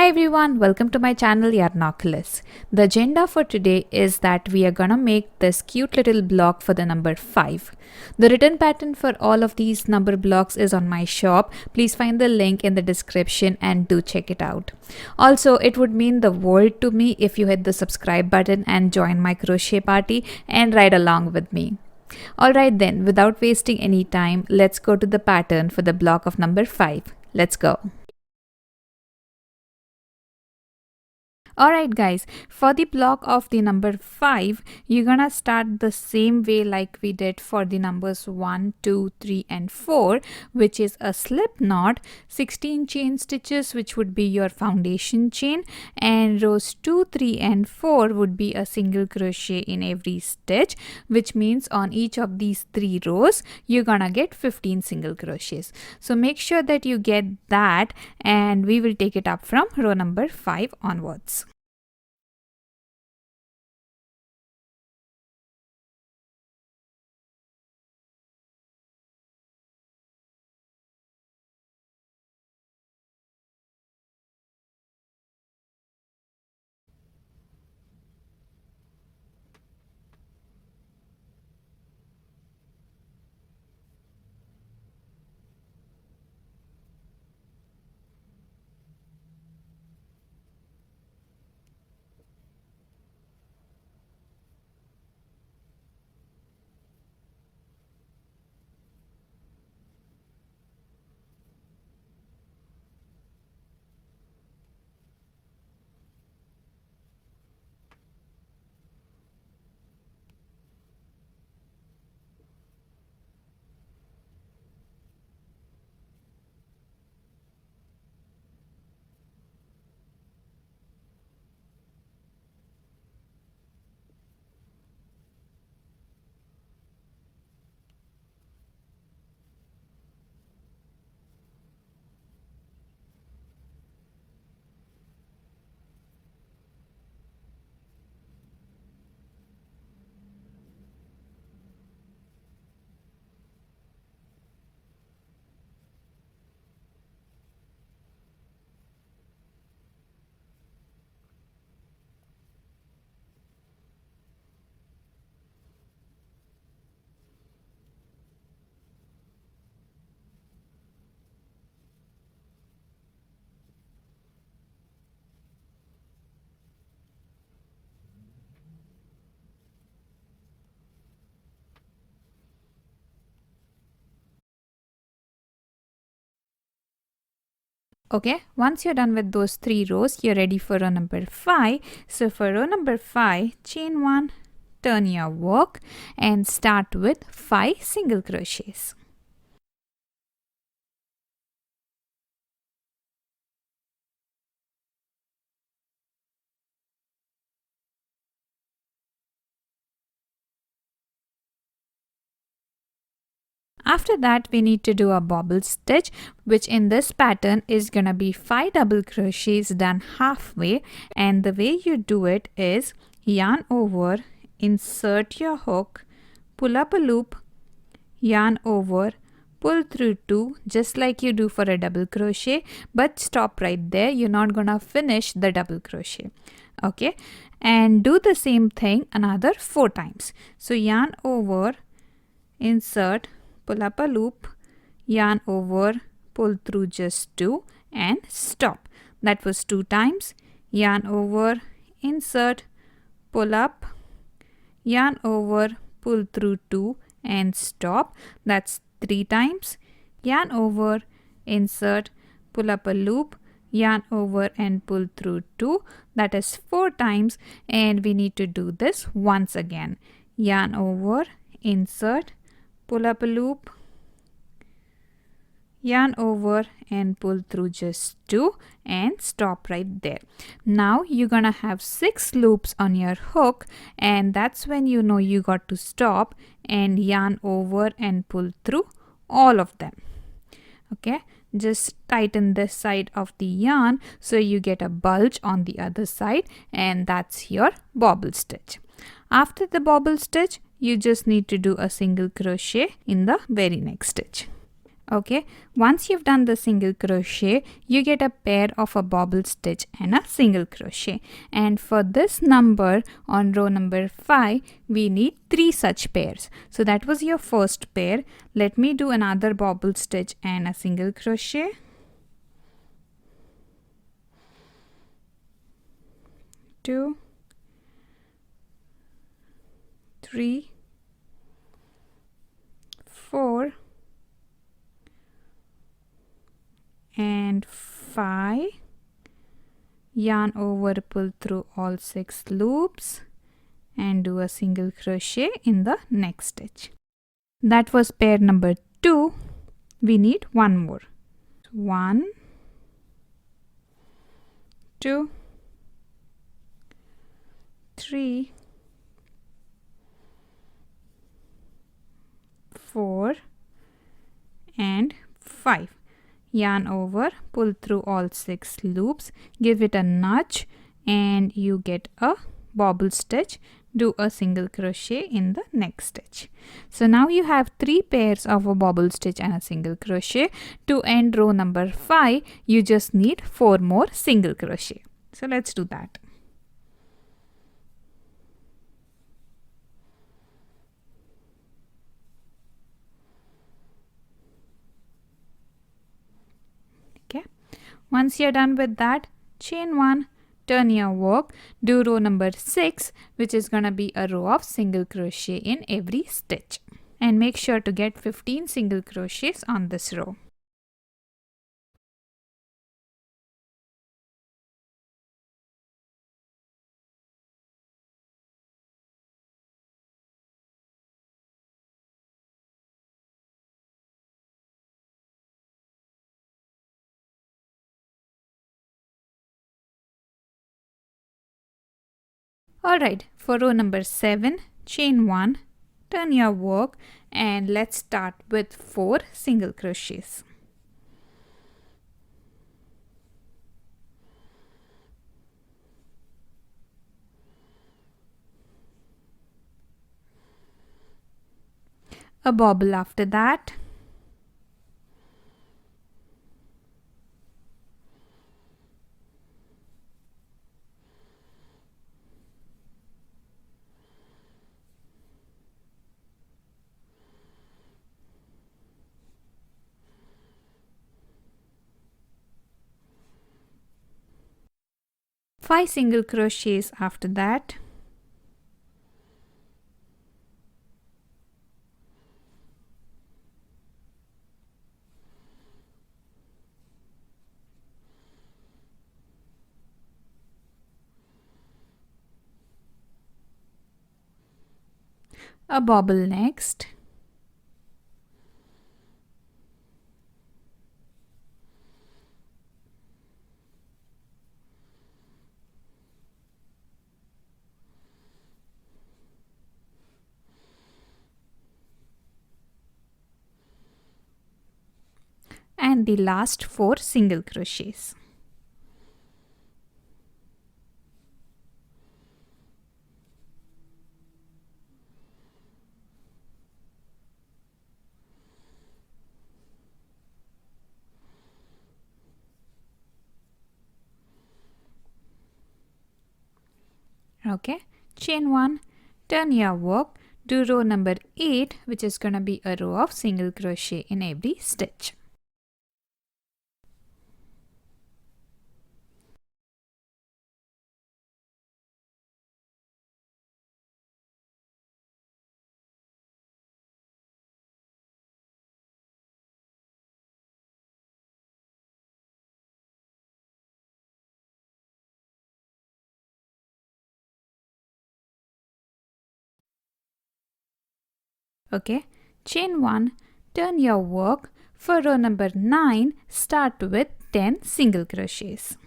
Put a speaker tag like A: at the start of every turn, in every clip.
A: Hi everyone, welcome to my channel Yarnoculus. The agenda for today is that we are gonna make this cute little block for the number 5. The written pattern for all of these number blocks is on my shop. Please find the link in the description and do check it out. Also, it would mean the world to me if you hit the subscribe button and join my crochet party and ride along with me. Alright then, without wasting any time, let's go to the pattern for the block of number 5. Let's go. Alright guys, for the block of the number 5, you're gonna start the same way like we did for the numbers 1, 2, 3 and 4, which is a slip knot, 16 chain stitches which would be your foundation chain, and rows 2, 3 and 4 would be a single crochet in every stitch, which means on each of these 3 rows you're gonna get 15 single crochets. So make sure that you get that, and we will take it up from row number 5 onwards. Okay, once you're done with those 3 rows, you're ready for row number 5. So for row number 5, chain 1, turn your work and start with 5 single crochets. After that, we need to do a bobble stitch, which in this pattern is gonna be 5 double crochets done halfway, and the way you do it is yarn over, insert your hook, pull up a loop, yarn over, pull through 2 just like you do for a double crochet, but stop right there. You're not gonna finish the double crochet. Okay, and do the same thing another 4 times. So yarn over, insert, pull up a loop, yarn over, pull through just 2 and stop. That was 2 times. Yarn over, insert, pull up, yarn over, pull through 2 and stop. That's 3 times. Yarn over, insert, pull up a loop, yarn over and pull through 2. That is 4 times, and we need to do this once again. Yarn over, insert, pull up a loop, yarn over and pull through just 2 and stop right there. Now you're gonna have 6 loops on your hook, and that's when you know you got to stop and yarn over and pull through all of them. Okay, just tighten this side of the yarn so you get a bulge on the other side, and that's your bobble stitch. After the bobble stitch, you just need to do a single crochet in the very next stitch. Okay, once you've done the single crochet, you get a pair of a bobble stitch and a single crochet. And for this number on row number 5, we need 3 such pairs. So that was your first pair. Let me do another bobble stitch and a single crochet. 2, 3, 4, and 5. Yarn over, pull through all 6 loops and do a single crochet in the next stitch. That was pair number 2. We need one more. 1, 2, 3, 4, and 5. Yarn over, pull through all 6 loops, give it a nudge, and you get a bobble stitch. Do a single crochet in the next stitch. So now you have 3 pairs of a bobble stitch and a single crochet. To end row number 5, you just need 4 more single crochet. So let's do that. Okay, once you're done with that, chain 1, turn your work, do row number 6, which is gonna be a row of single crochet in every stitch, and make sure to get 15 single crochets on this row. Alright, for row number 7, chain 1, turn your work, and let's start with 4 single crochets. A bobble after that. Five single crochets after that. A bobble next. And the last 4 single crochets. Okay, chain 1, turn your work, do row number 8, which is gonna be a row of single crochet in every stitch. Okay, chain 1, turn your work. For row number 9, start with 10 single crochets.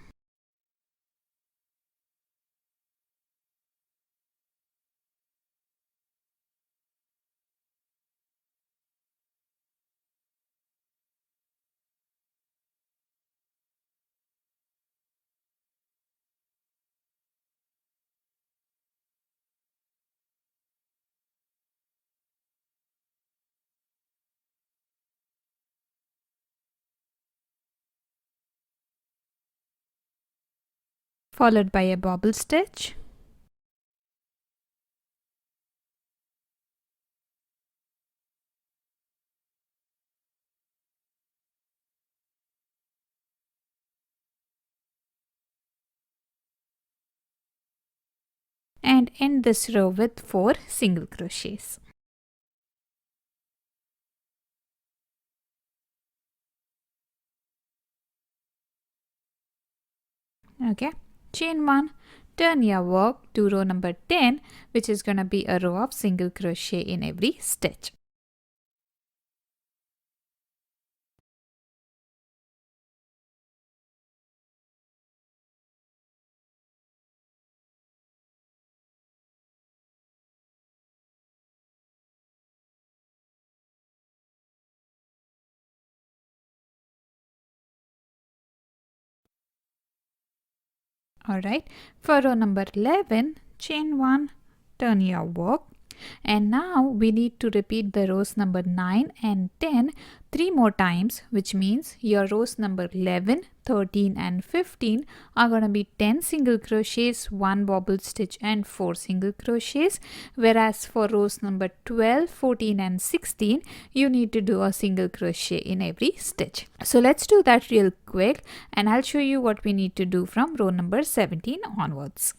A: followed by a bobble stitch. And end this row with 4 single crochets. Okay, chain 1, turn your work to row number 10, which is going to be a row of single crochet in every stitch. Alright, for row number 11, chain 1, turn your work, and now we need to repeat the rows number 9 and 10 3 more times, which means your rows number 11, 13 and 15 are going to be 10 single crochets, 1 bobble stitch and 4 single crochets, whereas for rows number 12, 14 and 16 you need to do a single crochet in every stitch. So let's do that real quick, and I'll show you what we need to do from row number 17 onwards.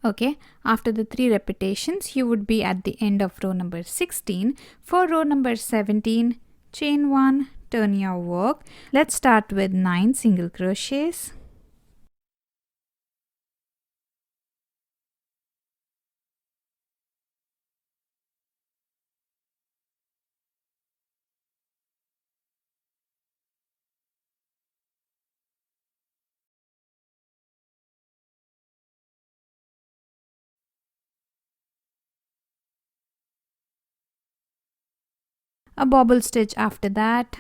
A: Okay, after the 3 repetitions, you would be at the end of row number 16. For row number 17, chain 1, turn your work. Let's start with 9 single crochets. A bobble stitch after that.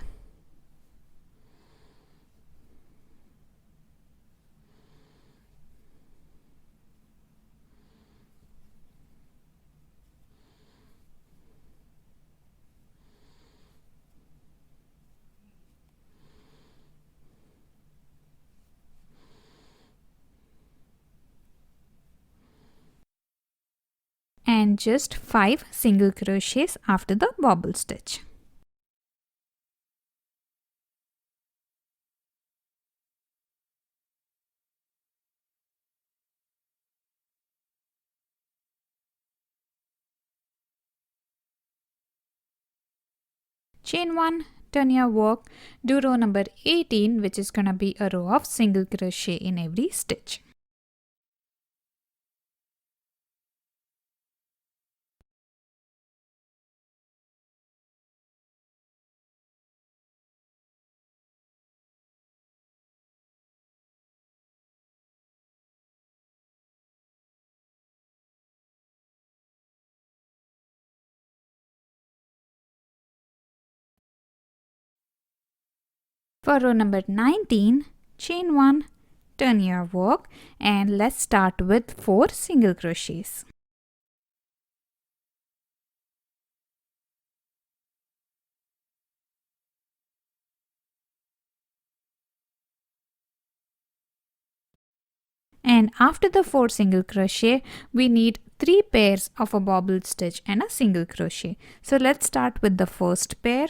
A: and just 5 single crochets after the bobble stitch. Chain 1, turn your work, do row number 18, which is gonna be a row of single crochet in every stitch. For row number 19, chain 1, turn your work, and let's start with 4 single crochets. And after the 4 single crochet, we need 3 pairs of a bobble stitch and a single crochet. So let's start with the first pair.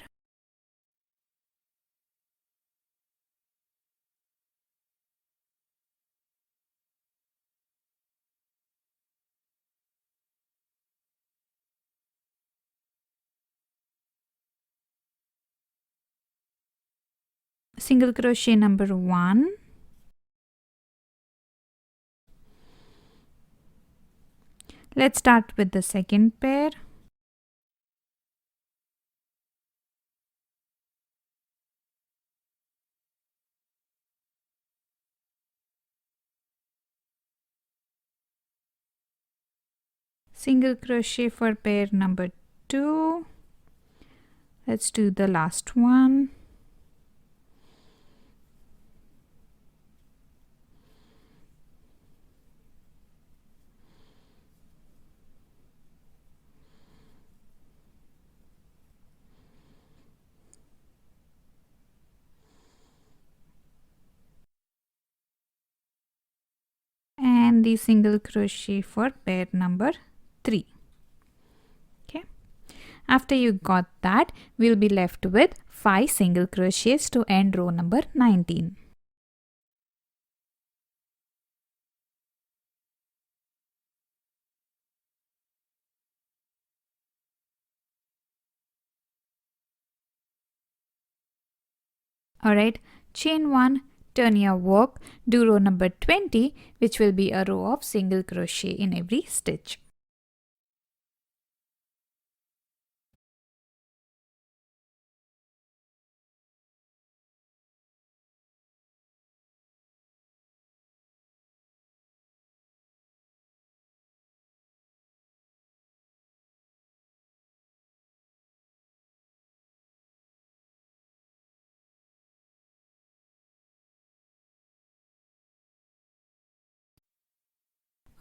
A: Single crochet number 1. Let's start with the second pair. Single crochet for pair number 2. Let's do the last one. And the single crochet for pair number 3. Okay. After you got that, we'll be left with 5 single crochets to end row number 19. Alright, chain 1, turn your work, do row number 20, which will be a row of single crochet in every stitch.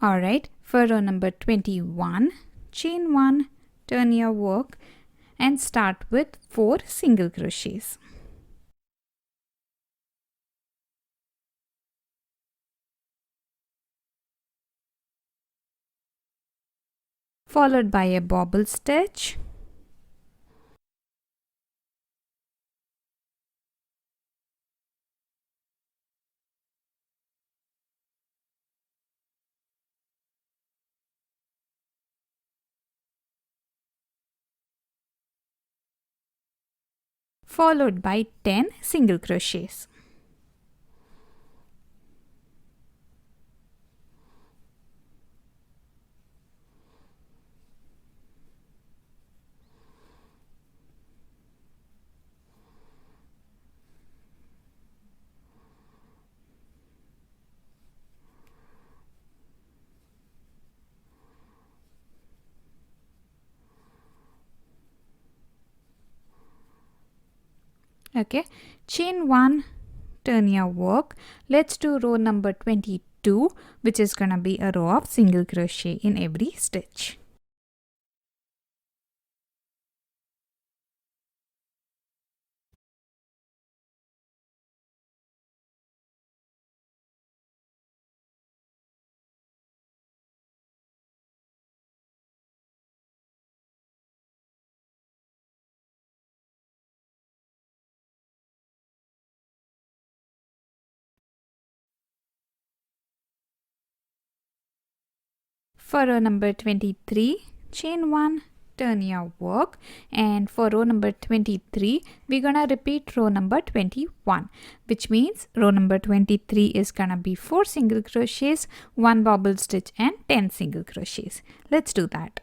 A: Alright, for row number 21, chain 1, turn your work and start with 4 single crochets. Followed by a bobble stitch. Followed by 10 single crochets. Okay, chain 1, turn your work. Let's do row number 22, which is gonna be a row of single crochet in every stitch. For row number 23, chain 1, turn your work, and for row number 23 we're gonna repeat row number 21, which means row number 23 is gonna be 4 single crochets, 1 bobble stitch and 10 single crochets. Let's do that.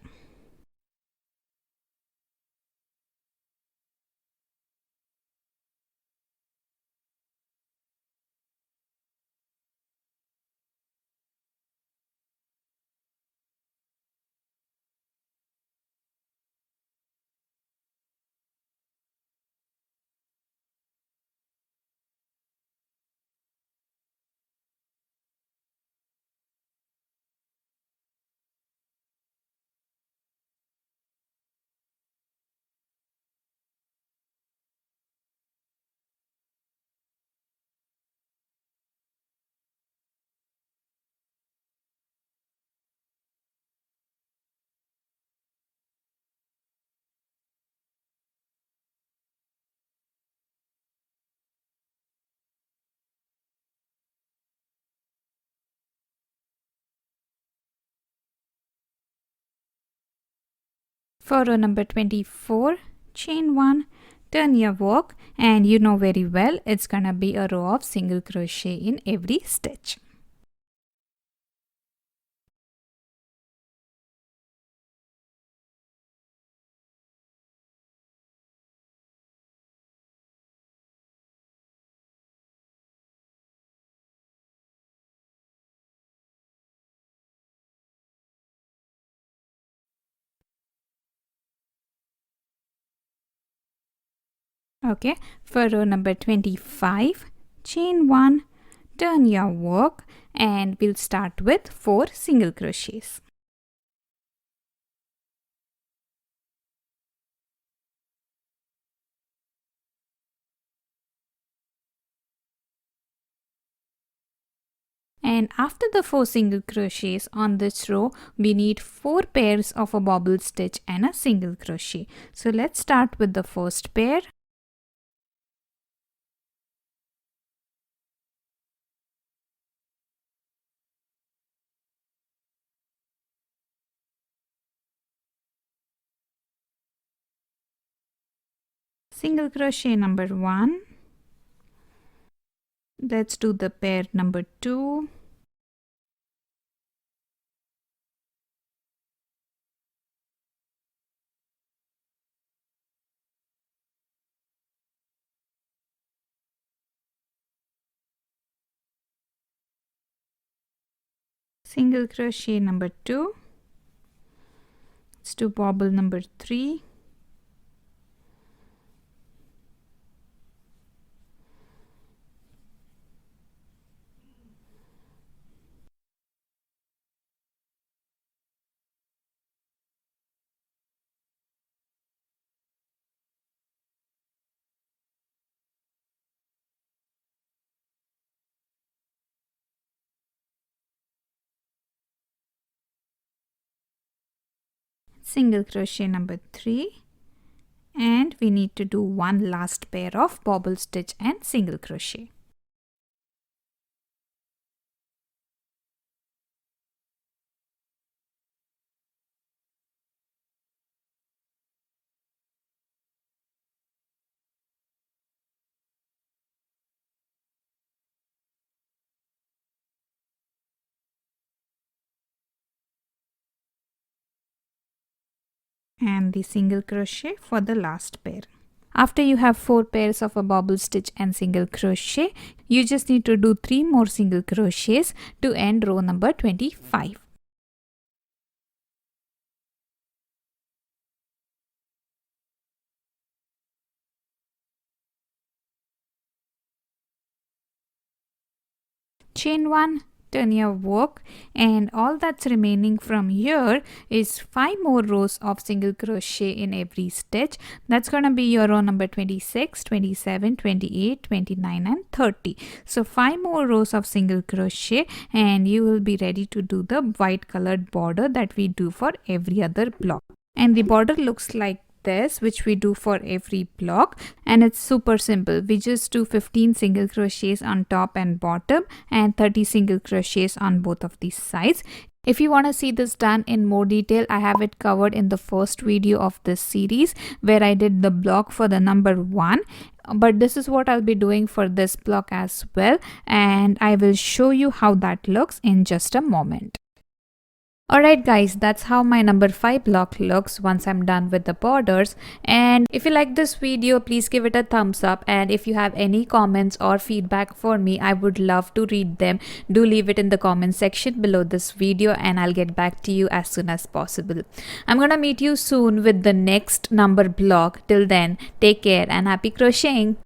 A: For row number 24, chain 1, turn your work, and you know very well it's gonna be a row of single crochet in every stitch. Okay, for row number 25, chain 1, turn your work, and we'll start with 4 single crochets. And after the 4 single crochets on this row, we need 4 pairs of a bobble stitch and a single crochet. So let's start with the first pair. Single crochet number 1. Let's do the pair number 2. Single crochet number 2. Let's do bobble number 3. Single crochet number 3, and we need to do one last pair of bobble stitch and single crochet. And the single crochet for the last pair. After you have 4 pairs of a bobble stitch and single crochet, you just need to do 3 more single crochets to end row number 25. Chain 1, turn your work, and all that's remaining from here is 5 more rows of single crochet in every stitch. That's gonna be your row number 26, 27, 28, 29 and 30. So 5 more rows of single crochet and you will be ready to do the white colored border that we do for every other block. And the border looks like this, which we do for every block, and it's super simple. We just do 15 single crochets on top and bottom and 30 single crochets on both of these sides. If you want to see this done in more detail, I have it covered in the first video of this series where I did the block for the number 1. But this is what I'll be doing for this block as well, and I will show you how that looks in just a moment. Alright guys, that's how my number 5 block looks once I'm done with the borders. And if you like this video, please give it a thumbs up, and if you have any comments or feedback for me, I would love to read them. Do leave it in the comment section below this video and I'll get back to you as soon as possible. I'm gonna meet you soon with the next number block. Till then, take care and happy crocheting!